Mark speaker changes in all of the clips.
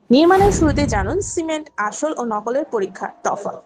Speaker 1: নির্মাণের শুরুতে জানুন সিমেন্ট আসল ও নকলের পরীক্ষা তফাৎ।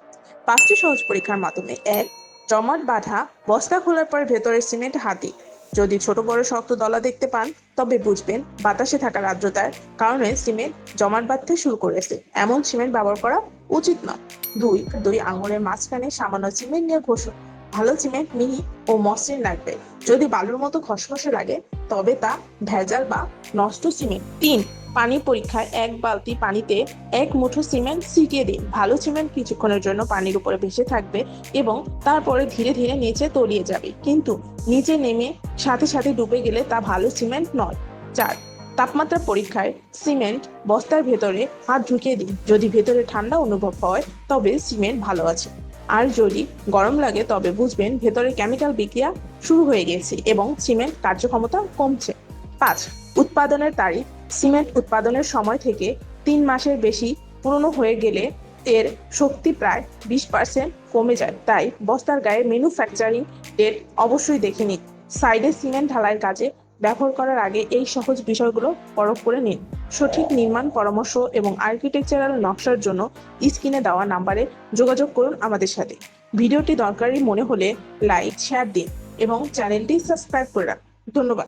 Speaker 1: 5টি সহজ পরীক্ষার মাধ্যমে। 1. জমাট বাঁধা বস্তা খোলার পর ভেতরের সিমেন্ট হাতি। যদি ছোট বড় শক্ত দলা দেখতে পান তবে বুঝবেন বাতাসে থাকা আর্দ্রতার কারণে সিমেন্ট জমাট বাঁধতে শুরু করেছে। এমন সিমেন্ট ব্যবহার করা উচিত নয়। 2. দুই আঙুলের মাঝখানে সামান্য সিমেন্ট নিয়ে ঘষুন। ভালো সিমেন্ট মিহি ও মসৃণ লাগবে। যদি বালুর মতো খসখসে লাগে তবে তা ভেজাল বা নষ্ট সিমেন্ট। 3. পানি পরীক্ষায় 1 বালতি পানিতে 1 মুঠো সিমেন্ট ছিটিয়ে দিন। ভালো সিমেন্ট কিছুক্ষণের জন্য পানির উপরে ভেসে থাকবে এবং তারপরে ধীরে ধীরে নিচে তলিয়ে যাবে, কিন্তু নিচে নেমে সাথে সাথে ডুবে গেলে তা ভালো সিমেন্ট নয়। 4. তাপমাত্রা পরীক্ষায় সিমেন্ট বস্তার ভেতরে হাত ঢুকিয়ে দিন। যদি ভেতরে ঠান্ডা অনুভব হয় তবে সিমেন্ট ভালো আছে, আর যদি গরম লাগে তবে বুঝবেন ভেতরে কেমিক্যাল বিক্রিয়া শুরু হয়ে গেছে এবং সিমেন্ট কার্যক্ষমতা কমছে। 5. উৎপাদনের তারিখ। সিমেন্ট উৎপাদনের সময় থেকে 3 মাসের বেশি পুরনো হয়ে গেলে এর শক্তি প্রায় 20% কমে যায়। তাই বস্তার গায়ে ম্যানুফ্যাকচারিং ডেট অবশ্যই দেখে নিন। সাইডে সিমেন্ট ঢালাইয়ের কাজে ব্যবহার করার আগে এই সহজ বিষয়গুলো পরখ করে নিন। সঠিক নির্মাণ পরামর্শ এবং আর্কিটেকচারাল নকশার জন্য স্ক্রিনে দেওয়া নাম্বারে যোগাযোগ করুন আমাদের সাথে। ভিডিওটি দরকারি মনে হলে লাইক শেয়ার দিন এবং চ্যানেলটি সাবস্ক্রাইব করে রাখুন। ধন্যবাদ।